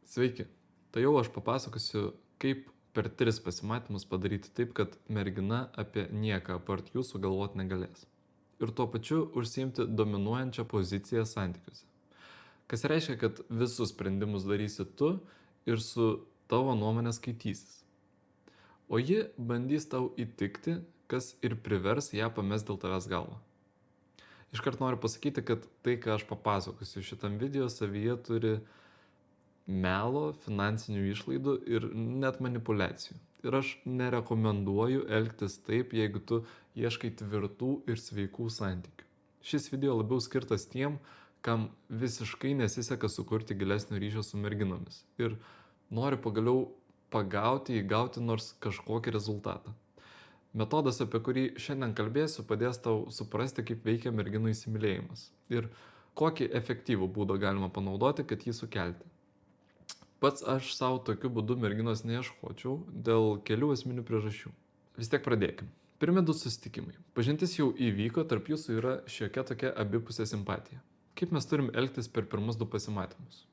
Sveiki. Tai jau aš papasakosiu, kaip per 3 pasimatymus padaryti taip, kad mergina apie nieką apart jūsų galvot negalės. Ir tuo pačiu užsiimti dominuojančią poziciją santykiuose. Kas reiškia, kad visus sprendimus darysi tu ir su tavo nuomonė skaitysis. O ji bandys tau įtikti, kas ir privers ją pamest dėl tavęs galvą. Iškart noriu pasakyti, kad tai, ką aš papasakosiu šitam video, savyje turi melo, finansinių išlaidų ir net manipulacijų. Ir aš nerekomenduoju elgtis taip, jeigu tu ieškai tvirtų ir sveikų santykių. Šis video labiau skirtas tiem, kam visiškai nesiseka sukurti gilesnio ryšio su merginomis ir nori pagaliau įgauti nors kažkokį rezultatą. Metodas, apie kurį šiandien kalbėsiu, padės tau suprasti, kaip veikia merginų įsimylėjimas ir kokį efektyvų būdą galima panaudoti, kad jį sukelti. Pats aš savo tokiu būdu merginos neieškočiau dėl kelių esminių priežasčių. Vis tiek pradėkim. Pirmi 2 susitikimai. Pažintis jau įvyko, tarp jūsų yra šiokia tokia abipusė simpatija. Kaip mes turim elgtis per pirmus 2 pasimatymus?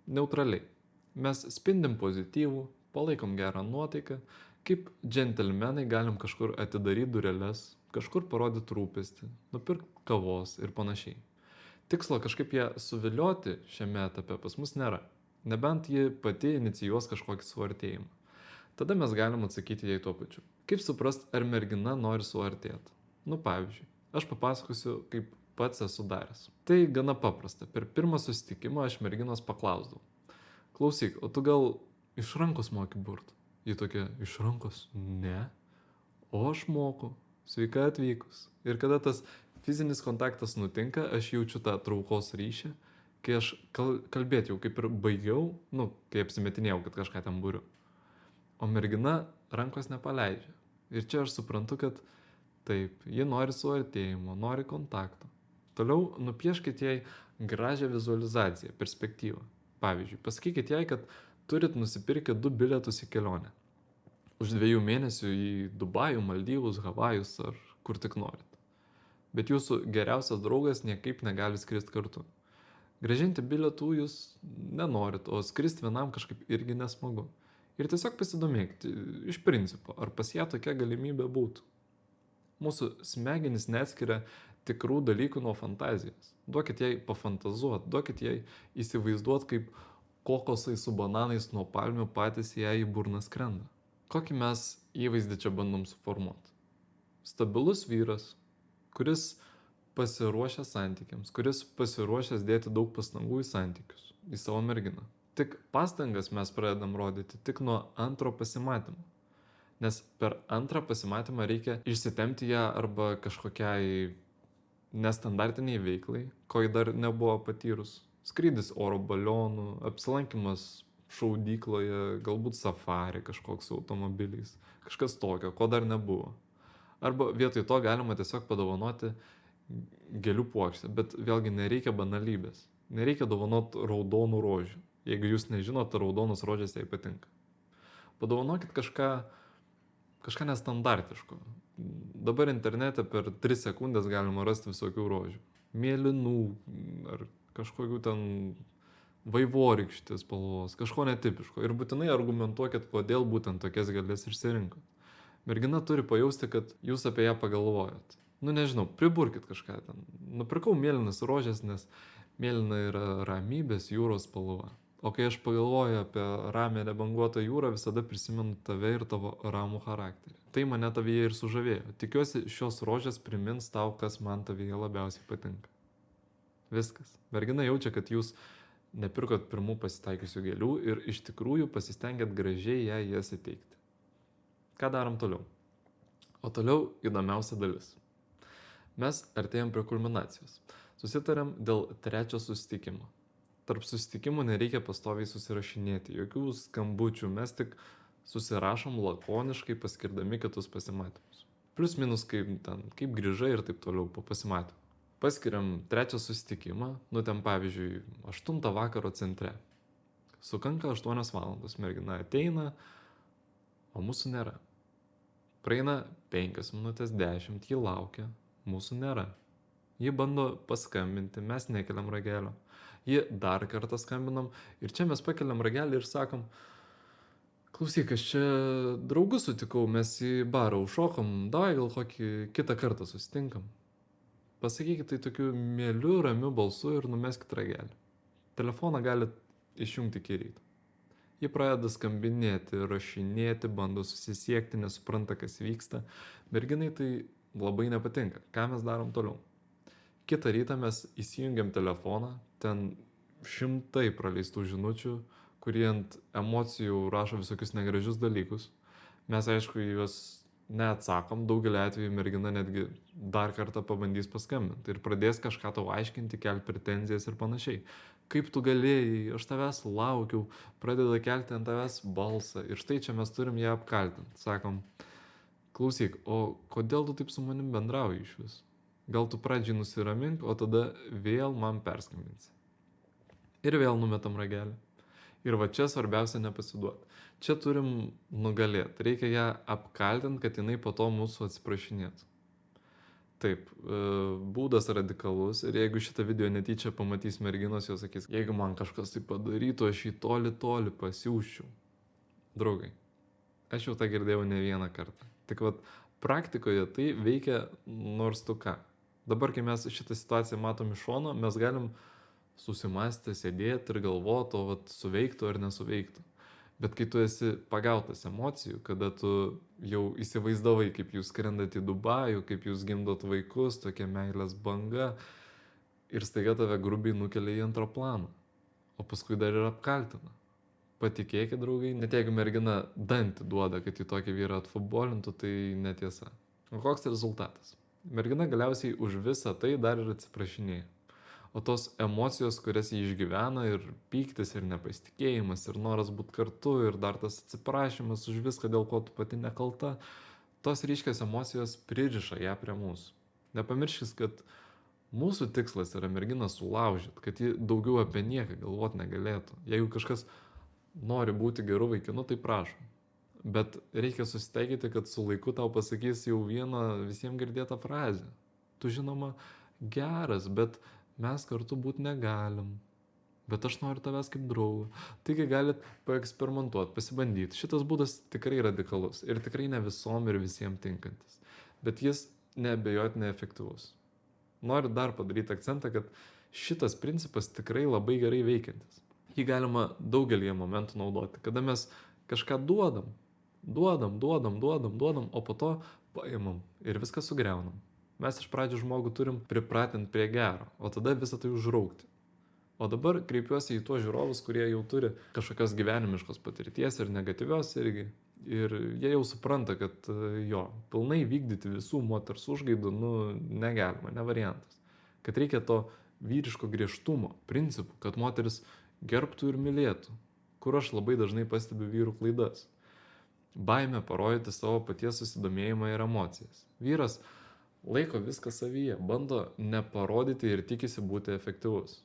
Neutraliai. Mes spindim pozityvų, palaikom gerą nuotaiką, kaip džentelmenai galim kažkur atidaryti dureles, kažkur parodyti rūpestį, nupirkti kavos ir panašiai. Tikslo kažkaip ją suvilioti šiame etape pas mus nėra. Nebent ji pati inicijuos kažkokį suartėjimą. Tada mes galim atsakyti jai tuo pačiu. Kaip suprast, ar mergina nori suartėti? Pavyzdžiui, aš papasakosiu, kaip pats esu daręs. Tai gana paprasta. Per pirmą susitikimą aš merginos paklausdavau. Klausyk, o tu gal iš rankos moki burt? Ji tokia, iš rankos? Ne. O aš moku. Sveika atvykus. Ir kada tas fizinis kontaktas nutinka, aš jaučiu tą traukos ryšį. Kai aš kalbėti jau kaip ir baigiau, kai apsimetinėjau, kad kažką ten būriu. O mergina rankos nepaleidžia. Ir čia aš suprantu, kad taip, ji nori suartėjimo, nori kontakto. Toliau nupieškit jai gražią vizualizaciją, perspektyvą. Pavyzdžiui, pasakykit jai, kad turit nusipirkę 2 bilietus į kelionę. Už 2 mėnesių į Dubajų, Maldyvus, Havajus ar kur tik norit. Bet jūsų geriausias draugas niekaip negali skristi kartu. Grąžinti bilietų jūs nenorit, o skristi vienam kažkaip irgi nesmagu. Ir tiesiog pasidomėkite, iš principo, ar pas ją tokia galimybė būtų. Mūsų smegenys neskiria tikrų dalykų nuo fantazijos. Duokit jai pafantazuot, duokit jai įsivaizduot, kaip kokosai su bananais nuo palmių patys jai į burną skrenda. Kokį mes įvaizdį čia bandom suformuoti? Stabilus vyras, kuris pasiruošęs santykiams, kuris pasiruošęs dėti daug pastangų į santykius, į savo merginą. Tik pastangas mes pradedam rodyti tik nuo antro pasimatymo. Nes per antrą pasimatymą reikia išsitempti ją arba kažkokiai nestandartiniai veiklai, ko ji dar nebuvo patyrus. Skrydis oro balionu, apsilankimas šaudykloje, galbūt safari kažkoks su automobiliais, kažkas tokio, ko dar nebuvo. Arba vietoj to galima tiesiog padovanoti gėlių puokštę, bet vėlgi nereikia banalybės. Nereikia dovanot raudonų rožių. Jeigu jūs nežinot, raudonos rožės jai patinka. Padovanokit kažką nestandartiško. Dabar internete per 3 sekundės galima rasti visokių rožių. Mėlynų ar kažkokių ten vaivorykštės spalvos, kažko netipiško. Ir būtinai argumentuokit, kodėl būtent tokias gėlės išsirinkot. Mergina turi pajausti, kad jūs apie ją pagalvojot. Nežinau, priburkit kažką ten. Nupirkau mėlynas rožės, nes mėlyna yra ramybės jūros spalva. O kai aš pagalvoju apie ramią nebanguotą jūrą, visada prisimenu tave ir tavo ramų charakterį. Tai mane tavyje ir sužavėjo. Tikiuosi, šios rožės primins tau, kas man tavyje labiausiai patinka. Viskas. Mergina jaučia, kad jūs nepirkot pirmų pasitaikiusių gėlių ir iš tikrųjų pasistengėt gražiai jai jas įteikti. Ką darom toliau? O toliau įdomiausia dalis. Mes artėjom prie kulminacijos. Susitarėm dėl 3 susitikimo. Tarp susitikimų nereikia pastoviai susirašinėti, jokių skambučių, mes tik susirašom lakoniškai paskirdami kitus pasimatymus. Plius minus kaip grįžai ir taip toliau po pasimatymų. Paskiriam 3 susitikimą, ten pavyzdžiui 8 vakaro centre. Sukanka 8 valandos, mergina ateina, o mūsų nėra. Praeina 5 minutės, 10, ji laukia. Mūsų nėra. Ji bando paskambinti, mes nekeliam ragelio. Ji dar kartą skambinam ir čia mes pakeliam ragelį ir sakom, klausyk, aš čia draugus sutikau, mes į barą užšokom, davai gal kokį kitą kartą susitinkam. Pasakykit tai tokiu mieliu, ramiu balsu ir numeskit ragelį. Telefoną galit išjungti iki ryto. Ji pradeda skambinėti, rašinėti, bando susisiekti, nesupranta, kas vyksta. Merginai tai labai nepatinka. Ką mes darom toliau? Kitą rytą mes įsijungiam telefoną, ten šimtai praleistų žinučių, kurie ant emocijų rašo visokius negražius dalykus. Mes, aišku, į juos neatsakom, daugelį atvejų mergina netgi dar kartą pabandys paskambinti ir pradės kažką tau aiškinti, kelti pretenzijas ir panašiai. Kaip tu galėjai, aš tavęs laukiau, pradeda kelti ant tavęs balsą ir štai čia mes turim ją apkaltinti. Sakom, klausyk, o kodėl tu taip su manim bendrauji iš vis? Gal tu pradžiai nusiramink, o tada vėl man perskambinsi. Ir vėl numetam ragelį. Ir va čia svarbiausia nepasiduoti. Čia turim nugalėti. Reikia ją apkaltinti, kad jinai po to mūsų atsiprašinėtų. Taip, būdas radikalus ir jeigu šitą video netyčia pamatys merginos, jos sakys, jeigu man kažkas tai padarytų, aš jį toli pasiūščiau. Draugai, aš jau tą girdėjau ne vieną kartą. Tik vat praktikoje tai veikia nors tu ką. Dabar, kai mes šitą situaciją matom iš šono, mes galim susimąstę, sėdėti ir galvoti, o vat suveiktų ar nesuveiktų. Bet kai tu esi pagautas emocijų, kada tu jau įsivaizdavai, kaip jūs skrendate į Dubajų, kaip jūs gimdot vaikus, tokia meilės banga, ir staiga tave grubiai nukelia į antrą planą, o paskui dar ir apkaltina. Patikėkit, draugai, net jeigu mergina dantį duoda, kad į tokį vyrą atfutbolintų, tai netiesa. O koks rezultatas? Mergina galiausiai už visą tai dar ir atsiprašinėja. O tos emocijos, kurias jį išgyvena, ir pyktis, ir nepasitikėjimas, ir noras būti kartu, ir dar tas atsiprašymas už viską, dėl ko tu pati nekalta, tos ryškios emocijos pririša ją prie mūsų. Nepamirškis, kad mūsų tikslas yra merginą sulaužyti, kad ji daugiau apie nieką galvoti negalėtų. Jeigu kažkas nori būti geru vaikinu, tai prašom. Bet reikia susitaikyti, kad su laiku tau pasakys jau vieną visiems girdėtą frazę. Tu žinoma geras, bet mes kartu būti negalim. Bet aš noriu tavęs kaip draugą. Taigi galit paeksperimentuoti, pasibandyti. Šitas būdas tikrai radikalus ir tikrai ne visom ir visiems tinkantis. Bet jis neabejotinai efektyvus. Noriu dar padaryti akcentą, kad šitas principas tikrai labai gerai veikiantis. Jį galima daugelį momentų naudoti, kada mes kažką duodam, o po to paimam ir viską sugriaunam. Mes iš pradžių žmogų turim pripratinti prie gero, o tada visą tai užraukti. O dabar kreipiuosi į tuos žiūrovus, kurie jau turi kažkokios gyvenimiškos patirties ir negatyvios irgi. Ir jie jau supranta, kad jo, pilnai vykdyti visų moters užgaidų, negalima, ne variantas. Kad reikia to vyriško griežtumo, principų, kad moteris gerbtų ir mylėtų, kur aš labai dažnai pastebiu vyrų klaidas. Baimė parodyti savo paties susidomėjimą ir emocijas. Vyras laiko viską savyje, bando neparodyti ir tikisi būti efektyvus.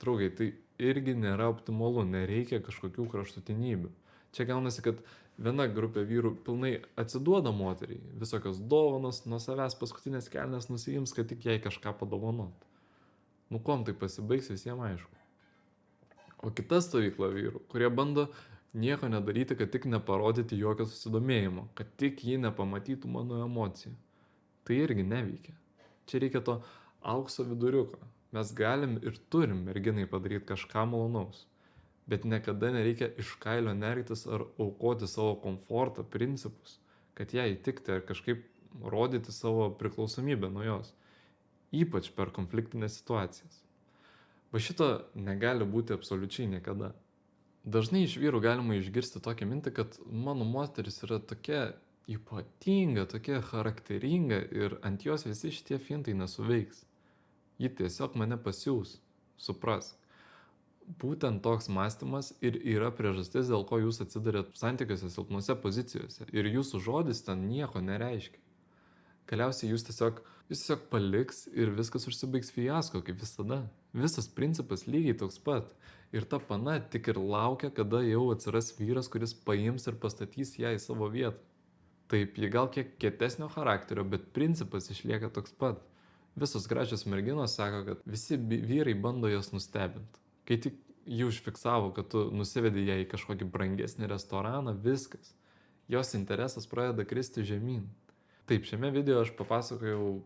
Draugai, tai irgi nėra optimalu, nereikia kažkokių kraštutinybių. Čia gaunasi, kad viena grupė vyrų pilnai atsiduoda moteriai, visokios dovanos, nuo savęs paskutinės kelnes nusiims, kad tik jai kažką padovanot. Kuom tai pasibaigs, visiems aišku. O kita stovykla vyrų, kurie bando nieko nedaryti, kad tik neparodyti jokio susidomėjimo, kad tik ji nepamatytų mano emocijų. Tai irgi neveikia. Čia reikia to aukso viduriuko. Mes galim ir turim merginai padaryti kažką malonaus. Bet niekada nereikia iš kailio nergtis ar aukoti savo komfortą, principus, kad ją įtikti ar kažkaip rodyti savo priklausomybę nuo jos. Ypač per konfliktinės situacijas. Va šito negali būti absoliučiai niekada. Dažnai iš vyrų galima išgirsti tokią mintį, kad mano moteris yra tokia ypatinga, tokia charakteringa ir ant jos visi šitie fintai nesuveiks. Ji tiesiog mane pasiūs, suprask. Būtent toks mąstymas ir yra priežastis, dėl ko jūs atsidarėt santykiuose silpnose pozicijose ir jūsų žodis ten nieko nereiškia. Galiausiai jūs tiesiog paliks ir viskas užsibaigs fiasko, kaip visada. Visas principas lygiai toks pat. Ir ta pana tik ir laukia, kada jau atsiras vyras, kuris paims ir pastatys ją į savo vietą. Taip, ji gal kiek kietesnio charakterio, bet principas išlieka toks pat. Visos gražios merginos sako, kad visi vyrai bando jas nustebinti. Kai tik ji užfiksavo, kad tu nusivedi ją į kažkokį brangesnį restoraną, viskas. Jos interesas pradeda kristi žemyn. Taip, šiame video aš papasakojau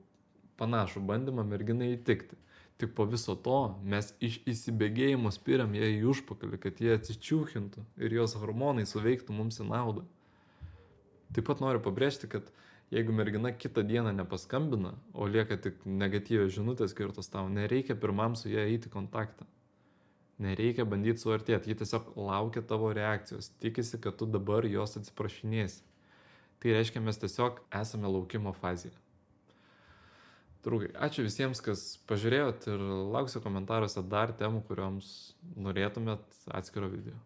panašų bandymą merginai įtikti. Tik po viso to mes iš įsibėgėjimo spiriam ją į užpakalį, kad jie atsičiūchintų ir jos hormonai suveiktų mums į naudą. Taip pat noriu pabrėžti, kad jeigu mergina kitą dieną nepaskambina, o lieka tik negatyvios žinutės skirtos tau, nereikia pirmam su ją eiti kontaktą. Nereikia bandyti suartėti, ji tiesiog laukia tavo reakcijos, tikisi, kad tu dabar jos atsiprašinėsi. Tai reiškia, mes tiesiog esame laukimo fazėje. Draugai, ačiū visiems, kas pažiūrėjot ir lauksiu komentaruose dar temų, kurioms norėtumėt atskiro video.